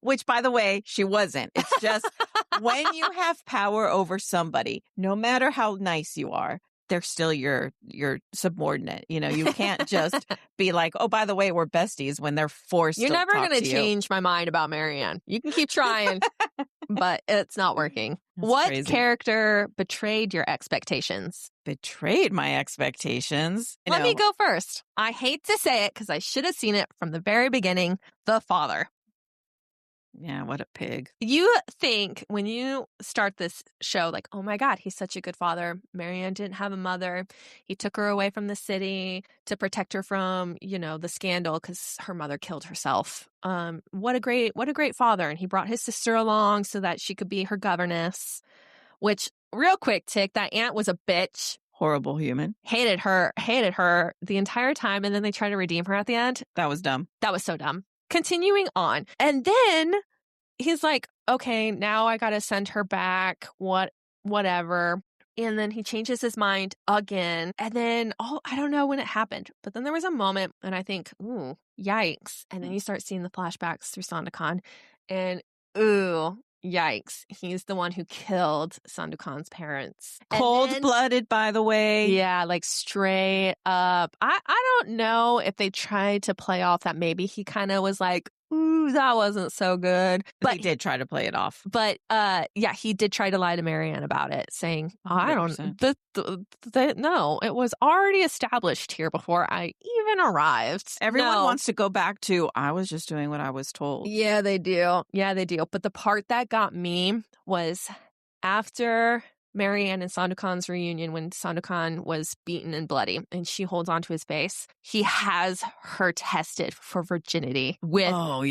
Which, by the way, she wasn't. It's just when you have power over somebody, no matter how nice you are, they're still your subordinate. You know, you can't just be like, "Oh, by the way, we're besties," when they're forced You're to never talk gonna to you. change my mind about Marianne. You can keep trying, but it's not working. That's What crazy. character betrayed your expectations? Betrayed my expectations. Let me go first. I hate to say it because I should have seen it from the very beginning. The father. Yeah, what a pig. You think when you start this show, like, oh my God, he's such a good father. Marianne didn't have a mother. He took her away from the city to protect her from, the scandal because her mother killed herself. What a great father. And he brought his sister along so that she could be her governess, which real quick tick, that aunt was a bitch. Horrible human. Hated her the entire time. And then they tried to redeem her at the end. That was dumb. That was so dumb. Continuing on. And then he's like, okay, now I got to send her back, whatever. And then he changes his mind again. And then, I don't know when it happened, but then there was a moment and I think, ooh, yikes. And then you start seeing the flashbacks through Sandokan and ooh, yikes. He's the one who killed Sandokan's parents. Cold-blooded, by the way. Yeah, like straight up. I don't know if they tried to play off that maybe he kind of was like, ooh, that wasn't so good. But They did try to play it off. But yeah, he did try to lie to Marianne about it, saying, I don't 100%. no, it was already established here before I even arrived. Everyone No. wants to go back to, I was just doing what I was told. Yeah, they do. Yeah, they do. But the part that got me was after Marianne and Sandokan's reunion when Sandokan was beaten and bloody and she holds onto his face. He has her tested for virginity with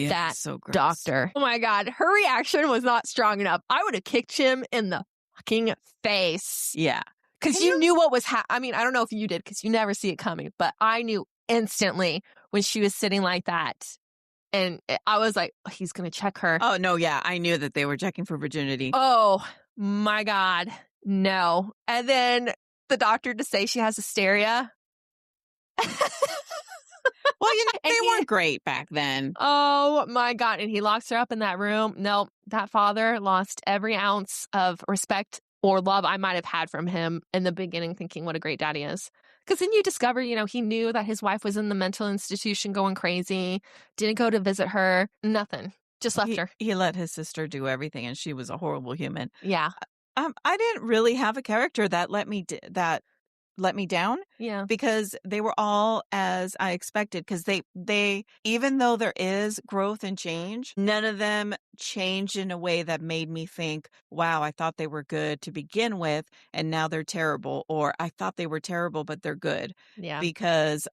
that so gross. doctor. Oh my God. Her reaction was not strong enough. I would have kicked him in the fucking face. Yeah. Because you knew what was I mean, I don't know if you did because you never see it coming, but I knew instantly when she was sitting like that. And I was like, oh, he's going to check her. Oh, no, yeah. I knew that they were checking for virginity. Oh, my God. No. And then the doctor to say she has hysteria. Well, they weren't great back then. Oh, my God. And he locks her up in that room. No, that father lost every ounce of respect or love I might have had from him in the beginning, thinking what a great dad he is. Because then you discover, he knew that his wife was in the mental institution going crazy, didn't go to visit her, nothing. Just left her. He let his sister do everything, and she was a horrible human. Yeah. I didn't really have a character that let me down. Yeah. Because they were all as I expected. Because they even though there is growth and change, none of them changed in a way that made me think, wow, I thought they were good to begin with, and now they're terrible. Or I thought they were terrible, but they're good. Yeah. Because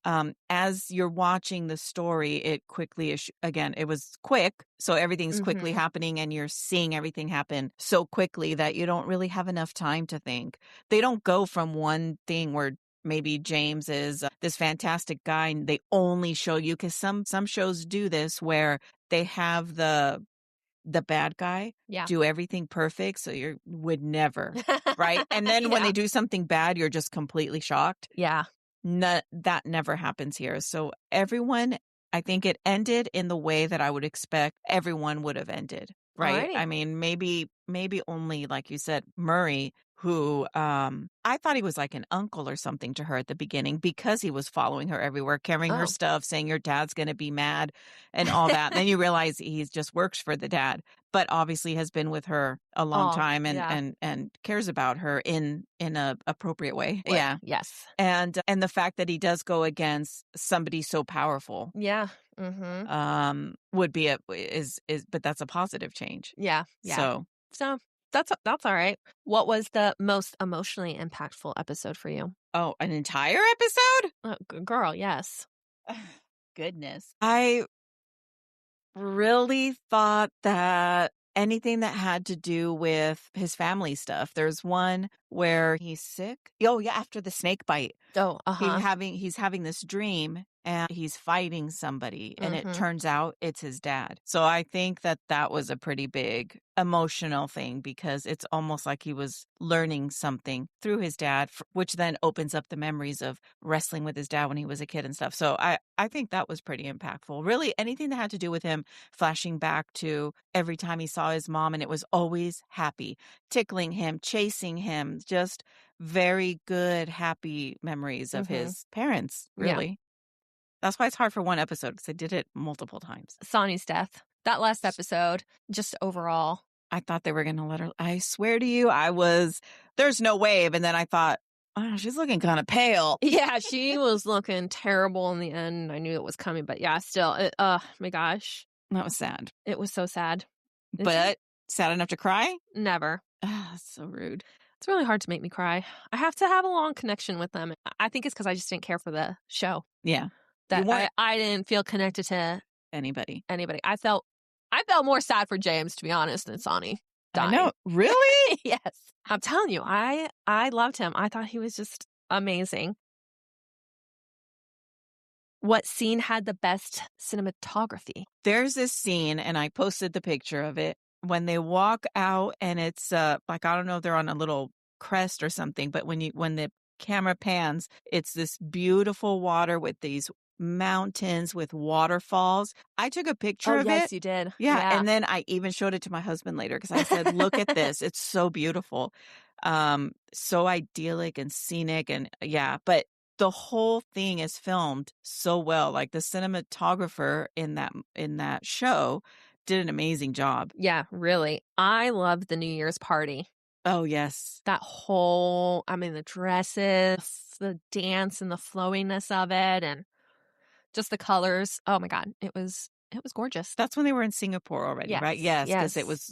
as you're watching the story, it quickly, again, it was quick. So everything's quickly happening and you're seeing everything happen so quickly that you don't really have enough time to think. They don't go from one thing where maybe James is this fantastic guy and they only show you, because some shows do this where they have the bad guy do everything perfect. So you would never, right? And then when they do something bad, you're just completely shocked. Yeah. That never happens here. So everyone, I think it ended in the way that I would expect everyone would have ended, right? Alrighty. I mean, maybe only, like you said, Murray, who I thought he was like an uncle or something to her at the beginning because he was following her everywhere, carrying her stuff, saying your dad's going to be mad and all that. Then you realize he just works for the dad, but obviously has been with her a long time and cares about her in a appropriate way. Yeah. Yes. And the fact that he does go against somebody so powerful. Yeah. Would be but that's a positive change. Yeah. Yeah. So So That's all right. What was the most emotionally impactful episode for you? Oh, an entire episode? Girl, yes. Goodness. I really thought that anything that had to do with his family stuff. There's one where he's sick. Oh, yeah, after the snake bite. Oh, uh-huh. He's having this dream and he's fighting somebody and it Mhm. turns out it's his dad. So I think that that was a pretty big emotional thing because it's almost like he was learning something through his dad, which then opens up the memories of wrestling with his dad when he was a kid and stuff. So I think that was pretty impactful. Really, anything that had to do with him flashing back to every time he saw his mom and it was always happy, tickling him, chasing him, just very good, happy memories of Mhm. his parents, Yeah. really. That's why it's hard for one episode because I did it multiple times. Sonny's death. That last episode, just overall. I thought they were going to let her. I swear to you, there's no wave. And then I thought, oh, she's looking kind of pale. Yeah, she was looking terrible in the end. I knew it was coming, but yeah, still, my gosh, That was sad. it was so sad. But sad enough to cry? Never. Ah, so rude. It's really hard to make me cry. I have to have a long connection with them. I think it's because I just didn't care for the show. Yeah. That You weren't I didn't feel connected to anybody. anybody. I felt more sad for James, to be honest, than Sonny I dying. know. Really? Yes. I'm telling you, I loved him. I thought he was just amazing. What scene had the best cinematography? There's this scene, and I posted the picture of it, when they walk out and it's like, I don't know if they're on a little crest or something, but when the camera pans, it's this beautiful water with these mountains with waterfalls. I took a picture Oh, of yes, it. you did. Yeah, and then I even showed it to my husband later because I said, "Look at this. It's so beautiful." So idyllic and scenic and yeah, but the whole thing is filmed so well. Like the cinematographer in that show did an amazing job. Yeah, really. I loved the New Year's party. Oh, yes. The dresses, the dance and the flowiness of it and just the colors. Oh my God. It was gorgeous. That's when they were in Singapore already, right? Yes. Yes, because it Yes. was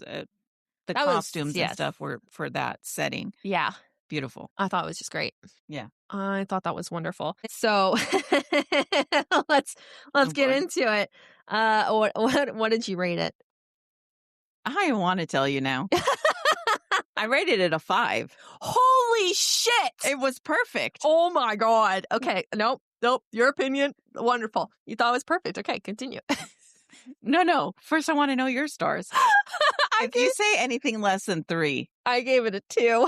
the That was, costumes and yes. stuff were for that setting. Yeah. Beautiful. I thought it was just great. Yeah. I thought that was wonderful. So let's Oh, get boy. into it. What did you rate it? I want to tell you now. I rated it a 5. Holy shit! It was perfect. Oh my God. Okay. Nope. Your opinion. Wonderful. You thought it was perfect. Okay. Continue. No. First, I want to know your stars. If you say anything less than 3, I gave it a 2.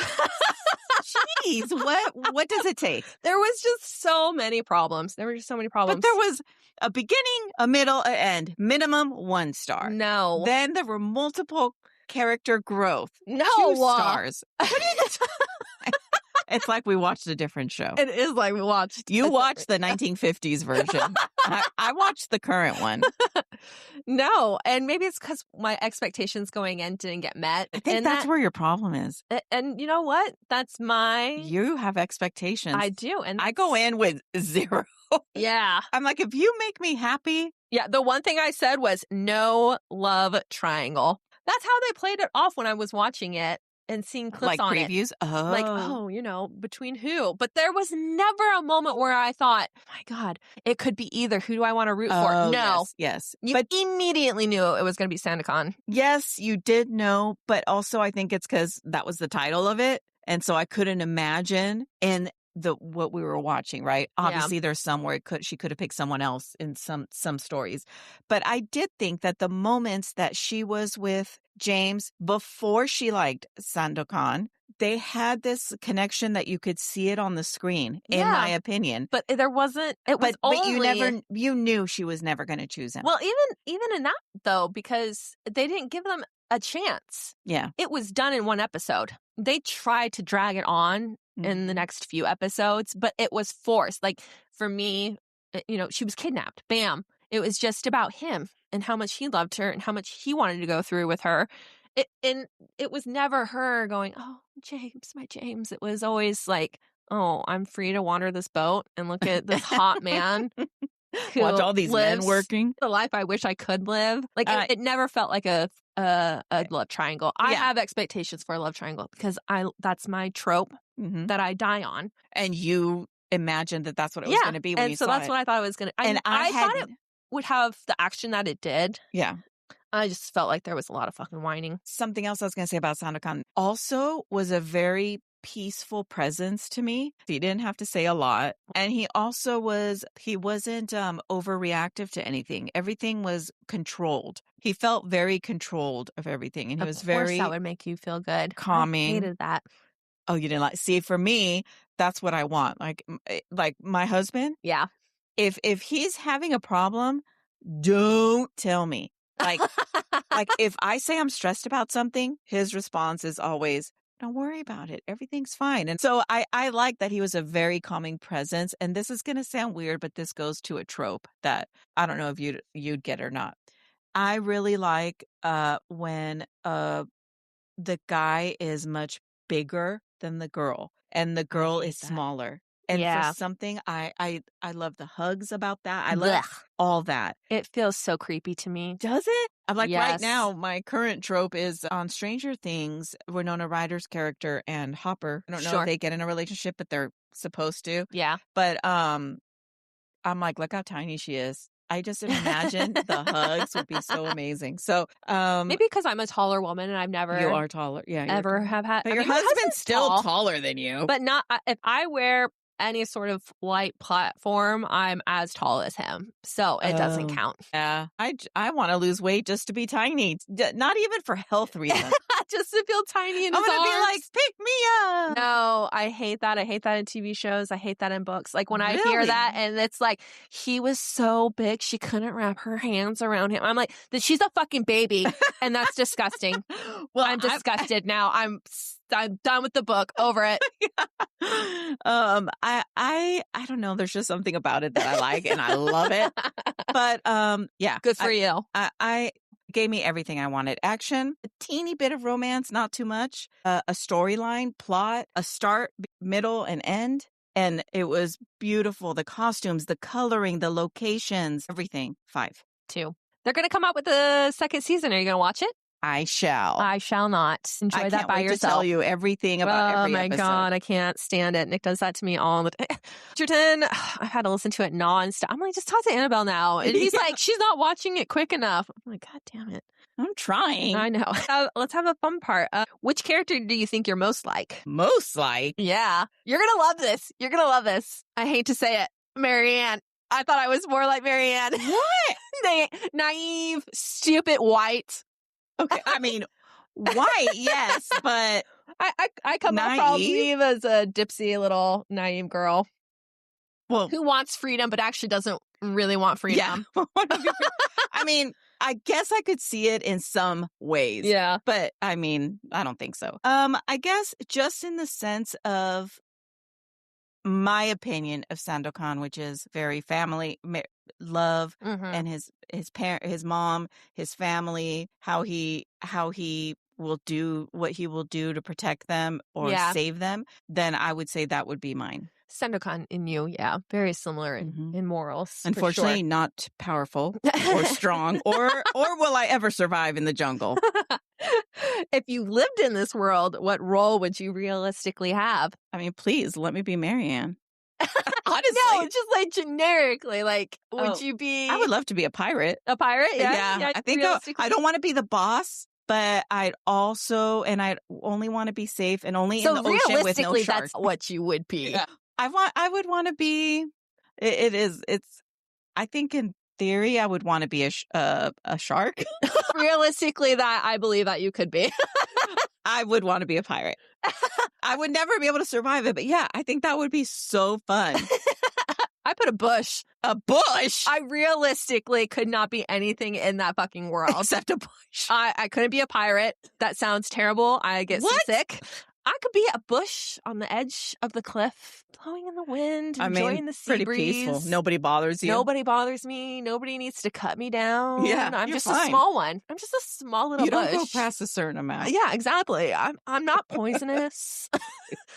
jeez, what does it take? There was just so many problems. There were just so many problems. But there was a beginning, a middle, an end. Minimum 1 star. No. Then there were multiple character growth. No. 2 stars. It's like we watched a different show. It is like we watched. You watched the 1950s version. I watched the current one. No. And maybe it's because my expectations going in didn't get met. I think that's where your problem is. And you know what? That's my... You have expectations. I do. And I go in with 0. Yeah. I'm like, if you make me happy. Yeah. The one thing I said was no love triangle. That's how they played it off when I was watching it and seeing clips Like on previews? it. Oh. Like, between who? But there was never a moment where I thought, oh my God, it could be either. Who do I want to root for? No. Yes. You immediately knew it was going to be Sandokan. Yes, you did know, but also I think it's because that was the title of it. And so I couldn't imagine in what we were watching, right? Yeah. Obviously there's some where she could have picked someone else in some stories. But I did think that the moments that she was with James before she liked Sandokan, they had this connection that you could see it on the screen, in my opinion. But there wasn't, it was only... you knew she was never going to choose him. Well, even in that though, because they didn't give them a chance. Yeah. It was done in one episode. They tried to drag it on in the next few episodes, but it was forced. Like for me, she was kidnapped. Bam. It was just about him and how much he loved her and how much he wanted to go through with her. And it was never her going, oh, James, my James. It was always like, oh, I'm free to wander this boat and look at this hot man who Watch all these men lives working. the life I wish I could live. Like it never felt like a love triangle. I have expectations for a love triangle because that's my trope that I die on. And you imagined that that's what it was going to be when you saw it. And so that's what I thought it was going to. And I thought it would have the action that it did. Yeah. I just felt like there was a lot of fucking whining. Something else I was going to say about Sandokan also was a very peaceful presence to me. He didn't have to say a lot. And he wasn't overreactive to anything. Everything was controlled. He felt very controlled of everything. And he was very that would make you feel good. Calming. I hated that. Oh, you didn't see, for me, that's what I want. Like my husband. Yeah. If he's having a problem, don't tell me. Like if I say I'm stressed about something, his response is always, don't worry about it. Everything's fine. And so I like that he was a very calming presence. And this is going to sound weird, but this goes to a trope that I don't know if you'd get or not. I really like when the guy is much bigger than the girl and the girl is smaller. And for something, I love the hugs about that. I love all that. It feels so creepy to me. Does it? I'm like, right now, my current trope is on Stranger Things, Winona Ryder's character and Hopper. I don't know if they get in a relationship, but they're supposed to. Yeah. But I'm like, look how tiny she is. I just imagine the hugs would be so amazing. So maybe because I'm a taller woman and I've never you are taller, ever have had. But your husband's still taller than you. But not if I wear any sort of light platform, I'm as tall as him, so it doesn't count. Yeah, I want to lose weight just to be tiny, not even for health reasons. Just to feel tiny in his arms. I'm gonna be like, pick me up. No, I hate that. I hate that in TV shows. I hate that in books. Like when I hear that and it's like, he was so big, she couldn't wrap her hands around him. I'm like, she's a fucking baby. And that's disgusting. Well, I'm disgusted now. I'm done with the book. Over it. I don't know. There's just something about it that I like and I love it. But yeah. Good for you. I gave me everything I wanted. Action, a teeny bit of romance, not too much, a storyline, plot, a start, middle, and end. And it was beautiful. The costumes, the coloring, the locations, everything. 5. 2. They're going to come out with the second season. Are you going to watch it? I shall. I shall not. Enjoy that by yourself. To tell you everything about every episode. Oh my God, I can't stand it. Nick does that to me all the time. Bridgerton, I've had to listen to it nonstop. I'm like, just talk to Annabelle now. And he's like, she's not watching it quick enough. I'm like, God damn it. I'm trying. I know. Let's have a fun part. Which character do you think you're most like? Most like? Yeah. You're going to love this. You're going to love this. I hate to say it. Marianne. I thought I was more like Marianne. What? Naive, stupid, white. Okay, I mean, white, yes, but I come off probably as a dipsy little naive girl. Well, who wants freedom but actually doesn't really want freedom. Yeah. I mean, I guess I could see it in some ways. Yeah. But I mean, I don't think so. I guess just in the sense of my opinion of Sandokan, which is very family love, and his parent, his mom, his family, how he will do what he will do to protect them or save them, then I would say that would be mine. Sandokan in you, yeah, very similar in morals. Unfortunately, not powerful or strong, or will I ever survive in the jungle? If you lived in this world, what role would you realistically have? I mean, please let me be Marianne. Honestly, no, just like generically, like, would you be? I would love to be a pirate. A pirate, yeah. I think I don't want to be the boss. But I'd only want to be safe and only in the ocean with no sharks. That's what you would be. Yeah. I would want to be. It's. I think in theory, I would want to be a shark. Realistically, that I believe that you could be. I would want to be a pirate. I would never be able to survive it, but yeah, I think that would be so fun. I put a bush. A bush? I realistically could not be anything in that fucking world. Except a bush. I couldn't be a pirate. That sounds terrible. I get seasick. I could be a bush on the edge of the cliff, blowing in the wind, enjoying the sea breeze. Peaceful. Nobody bothers you. Nobody bothers me. Nobody needs to cut me down. Yeah, I'm just a small one. I'm just a small little bush. You don't go past a certain amount. Yeah, exactly. I'm not poisonous.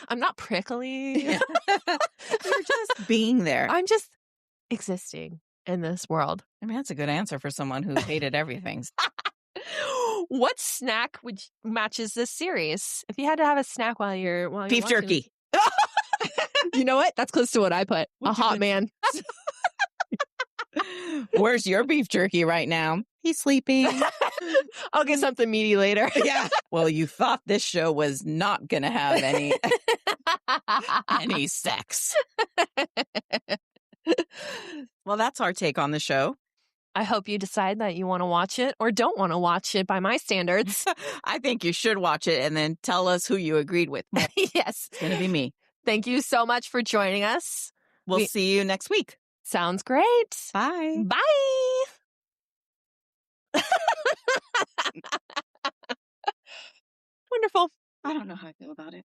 I'm not prickly. You're just being there. I'm just existing. in this world. I mean, that's a good answer for someone who hated everything. What snack matches this series? If you had to have a snack while you're Beef watching, jerky. you know what? That's close to what I put. A hot man. Where's your beef jerky right now? He's sleeping. I'll get something meaty later. Yeah. Well, you thought this show was not going to have any sex. Well, that's our take on the show. I hope you decide that you want to watch it or don't want to watch it by my standards. I think you should watch it and then tell us who you agreed with. Yes. It's going to be me. Thank you so much for joining us. We'll see you next week. Sounds great. Bye. Bye. Wonderful. I don't know how I feel about it.